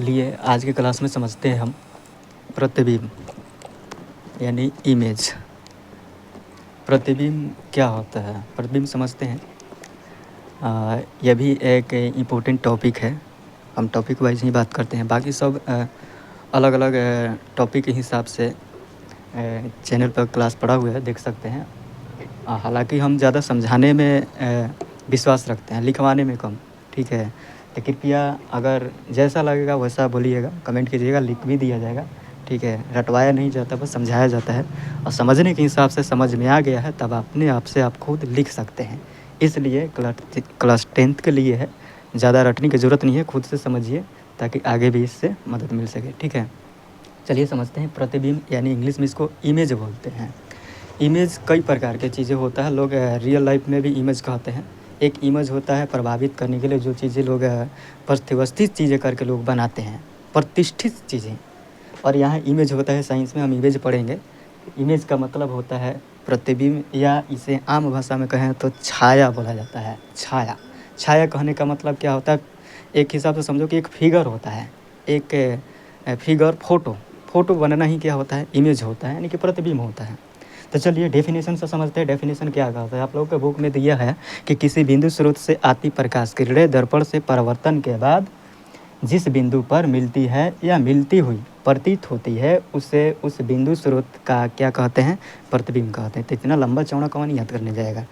चलिए आज की क्लास में समझते हैं हम प्रतिबिंब यानी इमेज। प्रतिबिंब क्या होता है, प्रतिबिंब समझते हैं। यह भी एक इम्पोर्टेंट टॉपिक है। हम टॉपिक वाइज ही बात करते हैं, बाकी सब अलग अलग टॉपिक के हिसाब से चैनल पर क्लास पढ़ा हुआ है, देख सकते हैं। हालांकि हम ज़्यादा समझाने में विश्वास रखते हैं, लिखवाने में कम। ठीक है, तो कृपया अगर जैसा लगेगा वैसा बोलिएगा, कमेंट कीजिएगा, लिख भी दिया जाएगा। ठीक है, रटवाया नहीं जाता, बस समझाया जाता है और समझने के हिसाब से समझ में आ गया है तब अपने आप से आप खुद लिख सकते हैं। इसलिए क्लास 10th के लिए है, ज़्यादा रटने की ज़रूरत नहीं है, खुद से समझिए ताकि आगे भी इससे मदद मिल सके। ठीक है, चलिए समझते हैं प्रतिबिंब यानी इंग्लिश में इसको इमेज बोलते हैं। इमेज कई प्रकार के चीज़ें होता है, लोग रियल लाइफ में भी इमेज कहते हैं। एक इमेज होता है प्रभावित करने के लिए जो चीज़ें लोग व्यवस्थित चीज़ें करके लोग बनाते हैं, प्रतिष्ठित चीज़ें। और यहाँ इमेज होता है, साइंस में हम इमेज पढ़ेंगे। इमेज का मतलब होता है प्रतिबिंब, या इसे आम भाषा में कहें तो छाया बोला जाता है। छाया, छाया कहने का मतलब क्या होता है, एक हिसाब से समझो कि एक फिगर होता है, एक फिगर फोटो बनना ही क्या होता है, इमेज होता है, यानी कि प्रतिबिंब होता है। तो चलिए डेफिनेशन से समझते हैं। डेफिनेशन क्या कहता है, आप लोगों के बुक में दिया है कि किसी बिंदु स्रोत से आती प्रकाश किरणें दर्पण से परावर्तन के बाद जिस बिंदु पर मिलती है या मिलती हुई प्रतीत होती है उसे उस बिंदु स्रोत का क्या कहते हैं, प्रतिबिंब कहते हैं। तो इतना लंबा चौड़ा कौन याद करने जाएगा,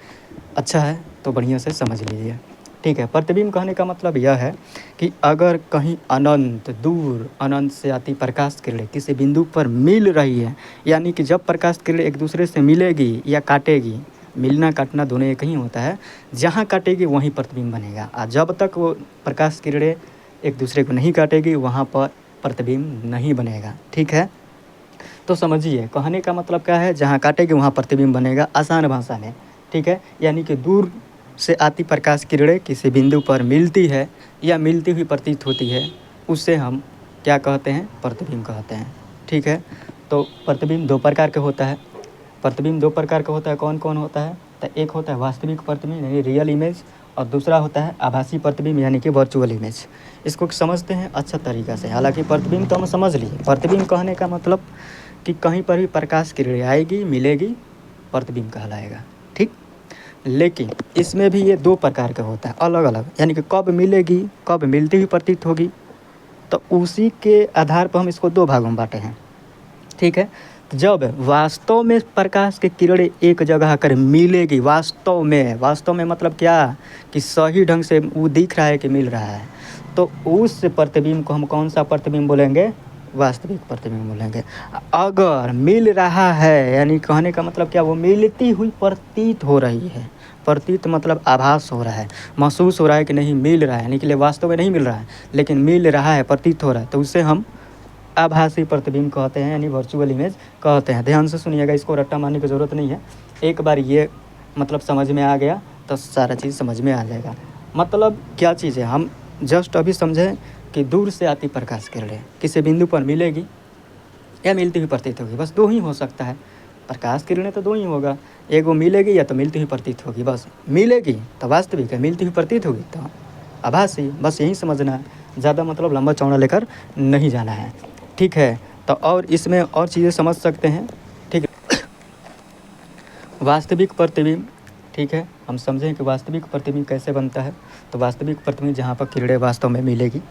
अच्छा है तो बढ़िया से समझ लीजिए। ठीक है, प्रतिबिंब कहने का मतलब यह है कि अगर कहीं अनंत दूर अनंत से आती प्रकाश किरणें किसी बिंदु पर मिल रही है, यानी कि जब प्रकाश किरणें एक दूसरे से मिलेगी या काटेगी, मिलना काटना दोनों एक ही होता है, जहाँ काटेगी वहीं प्रतिबिंब बनेगा। और जब तक वो प्रकाश किरणें एक दूसरे को नहीं काटेगी वहाँ पर प्रतिबिंब नहीं बनेगा। ठीक है, तो समझिए कहने का मतलब क्या है, जहाँ काटेगी वहाँ प्रतिबिंब बनेगा, आसान भाषा में। ठीक है, यानी कि दूर से आती प्रकाश किरणें किसी बिंदु पर मिलती है या मिलती हुई प्रतीत होती है, उससे हम क्या कहते हैं, प्रतिबिंब कहते हैं। ठीक है, तो प्रतिबिंब दो प्रकार का होता है। प्रतिबिंब दो प्रकार का होता है, कौन कौन होता है, तो एक होता है वास्तविक प्रतिबिंब यानी रियल इमेज, और दूसरा होता है आभासी प्रतिबिंब यानी कि वर्चुअल इमेज। इसको समझते हैं अच्छा तरीक़ा से। हालांकि प्रतिबिंब तो हम समझ लिए, प्रतिबिंब कहने का मतलब कि कहीं पर भी प्रकाश किरणें आएगी, मिलेगी, प्रतिबिंब कहलाएगा। ठीक, लेकिन इसमें भी ये दो प्रकार का होता है अलग अलग, यानी कि कब मिलेगी, कब मिलती हुई प्रतीत होगी, तो उसी के आधार पर हम इसको दो भागों में बांटे हैं। ठीक है, जब वास्तव में प्रकाश की किरणें एक जगह आकर मिलेगी, वास्तव में मतलब क्या कि सही ढंग से वो दिख रहा है कि मिल रहा है, तो उस प्रतिबिंब को हम कौन सा प्रतिबिंब बोलेंगे, वास्तविक प्रतिबिंब बोलेंगे। अगर मिल रहा है यानी कहने का मतलब क्या, वो मिलती हुई प्रतीत हो रही है, प्रतीत मतलब आभास हो रहा है, महसूस हो रहा है कि नहीं मिल रहा है, यानी कि वास्तव में नहीं मिल रहा है लेकिन मिल रहा है, प्रतीत हो रहा है, तो उसे हम आभासी प्रतिबिंब कहते हैं यानी वर्चुअल इमेज कहते हैं। ध्यान से सुनिएगा, इसको रट्टा मारने की ज़रूरत नहीं है। एक बार ये मतलब समझ में आ गया तो सारा चीज़ समझ में आ जाएगा। मतलब क्या चीज़ है, हम जस्ट अभी समझें कि दूर से आती प्रकाश किरणें किसी बिंदु पर मिलेगी या मिलती हुई प्रतीत होगी, बस दो ही हो सकता है। प्रकाश किरणें तो दो ही होगा, एक वो मिलेगी या तो मिलती हुई प्रतीत होगी। बस मिलेगी तो वास्तविक है, मिलती हुई प्रतीत होगी तो आभासी। बस यही समझना है, ज़्यादा मतलब लंबा चौड़ा लेकर नहीं जाना है। ठीक है, तो और इसमें और चीज़ें समझ सकते हैं। ठीक है, वास्तविक प्रतिबिंब। ठीक है, हम समझें कि वास्तविक प्रतिबिंब कैसे बनता है। तो वास्तविक प्रतिबिंब जहाँ पर किरणें वास्तव में मिलेगी,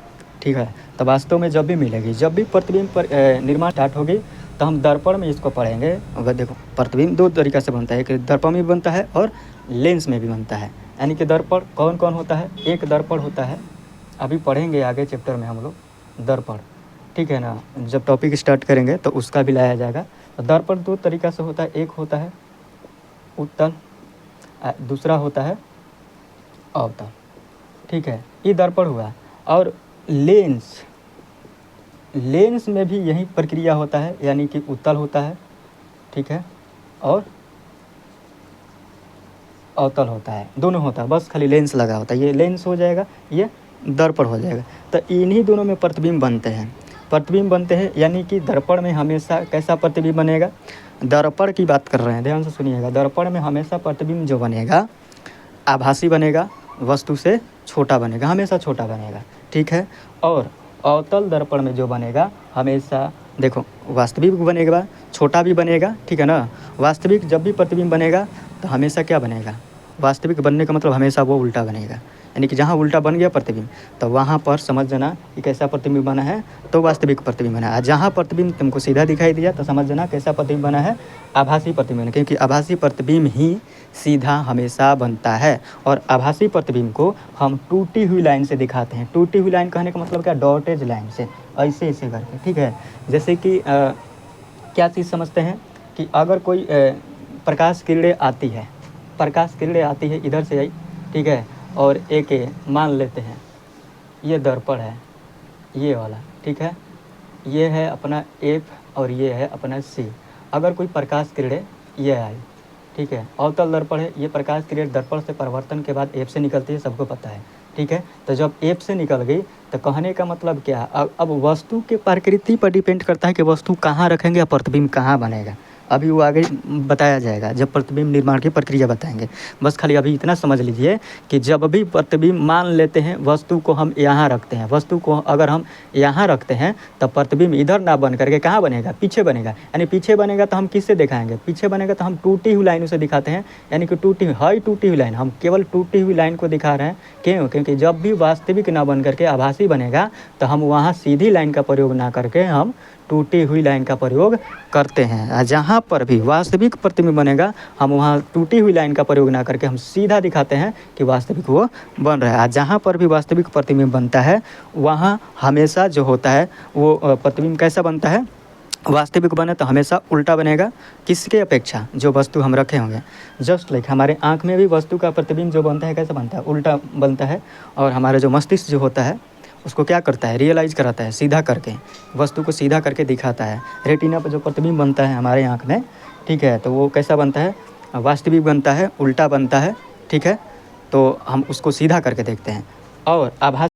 ठीक है, तो वास्तव में जब भी मिलेगी, जब भी प्रतिबिंब पर निर्माण स्टार्ट होगी तो हम दर्पण में इसको पढ़ेंगे। अगर देखो प्रतिबिंब दो तरीक़ा से बनता है, एक दर्पण में भी बनता है और लेंस में भी बनता है। यानी कि दर्पण कौन कौन होता है, एक दर्पण होता है, अभी पढ़ेंगे आगे चैप्टर में हम लोग दर्पण। ठीक है ना, जब टॉपिक स्टार्ट करेंगे तो उसका भी लाया जाएगा। तो दर्पण दो तरीक़ा से होता है, एक होता है उत्तल, दूसरा होता है अवतल। ठीक है, ये दर्पण हुआ। और लेंस में भी यही प्रक्रिया होता है, यानी कि उत्तल होता है, ठीक है, और अवतल होता है, दोनों होता है, बस खाली लेंस लगा होता है। ये लेंस हो जाएगा, ये दर्पण हो जाएगा। तो इन्हीं दोनों में प्रतिबिंब बनते हैं, यानी कि दर्पण में हमेशा कैसा प्रतिबिंब बनेगा, दर्पण की बात कर रहे हैं, ध्यान से सुनिएगा। दर्पण में हमेशा प्रतिबिंब जो बनेगा आभासी बनेगा, वस्तु से छोटा बनेगा, हमेशा छोटा बनेगा। ठीक है, और अवतल दर्पण में जो बनेगा हमेशा देखो वास्तविक भी बनेगा, छोटा भी बनेगा, ठीक है ना। वास्तविक जब भी प्रतिबिंब बनेगा तो हमेशा क्या बनेगा, वास्तविक बनने का मतलब हमेशा वो उल्टा बनेगा, यानी कि जहाँ उल्टा बन गया प्रतिबिंब तो वहाँ पर समझ जाना कि कैसा प्रतिबिंब बना है, तो वास्तविक प्रतिबिंब बना है। जहाँ प्रतिबिंब तुमको सीधा दिखाई दिया तो समझ जाना कैसा प्रतिबिंब बना है, आभासी प्रतिबिंब, क्योंकि आभासी प्रतिबिंब ही सीधा हमेशा बनता है। और आभासी प्रतिबिंब को हम टूटी हुई लाइन से दिखाते हैं। टूटी हुई लाइन कहने का मतलब क्या, डॉटेज लाइन से, ऐसे ऐसे करके, ठीक है। जैसे कि क्या चीज़ समझते हैं कि अगर कोई प्रकाश किरणें आती है, प्रकाश किरणें आती है इधर से आई, ठीक है, और एक मान लेते हैं ये दर्पण है, ये वाला, ठीक है, ये है अपना F और ये है अपना C। अगर कोई प्रकाश किरणें ये आई, ठीक है, अवतल दर्पण है, ये प्रकाश किरण दर्पण से परिवर्तन के बाद F से निकलती है, सबको पता है, ठीक है। तो जब F से निकल गई तो कहने का मतलब क्या, अब वस्तु के प्रकृति पर डिपेंड करता है कि वस्तु कहाँ रखेंगे या प्रतिबिंब कहाँ बनेगा। अभी वो आगे बताया जाएगा जब प्रतिबिंब निर्माण की प्रक्रिया बताएंगे। बस खाली अभी इतना समझ लीजिए कि जब भी प्रतिबिंब मान लेते हैं वस्तु को हम यहाँ रखते हैं, वस्तु को अगर हम यहाँ रखते हैं तब प्रतिबिंब इधर ना बन करके कहाँ बनेगा, पीछे बनेगा। यानी पीछे बनेगा तो हम किससे दिखाएंगे, पीछे बनेगा तो हम टूटी हुई लाइनों से दिखाते हैं, यानी कि टूटी हुई लाइन, हम केवल टूटी हुई लाइन को दिखा रहे हैं। क्यों, क्योंकि जब भी वास्तविक ना बन करके आभासी बनेगा तो हम वहाँ सीधी लाइन का प्रयोग ना करके हम टूटी हुई लाइन का प्रयोग करते हैं। जहाँ पर भी वास्तविक प्रतिबिंब बनेगा हम वहाँ टूटी हुई लाइन का प्रयोग ना करके हम सीधा दिखाते हैं कि वास्तविक वो बन रहा है। जहाँ पर भी वास्तविक प्रतिबिंब बनता है वहाँ हमेशा जो होता है वो प्रतिबिंब कैसा बनता है, वास्तविक बने तो हमेशा उल्टा बनेगा। किसके अपेक्षा, जो वस्तु हम रखे होंगे। जस्ट लाइक हमारे आँख में भी वस्तु का प्रतिबिंब जो बनता है कैसा बनता है, उल्टा बनता है। और हमारा जो मस्तिष्क जो होता है उसको क्या करता है, रियलाइज़ कराता है, सीधा करके वस्तु को सीधा करके दिखाता है। रेटिना पर जो प्रतिबिंब बनता है हमारे आँख में, ठीक है, तो वो कैसा बनता है, वास्तविक बनता है, उल्टा बनता है, ठीक है। तो हम उसको सीधा करके देखते हैं। और आभासी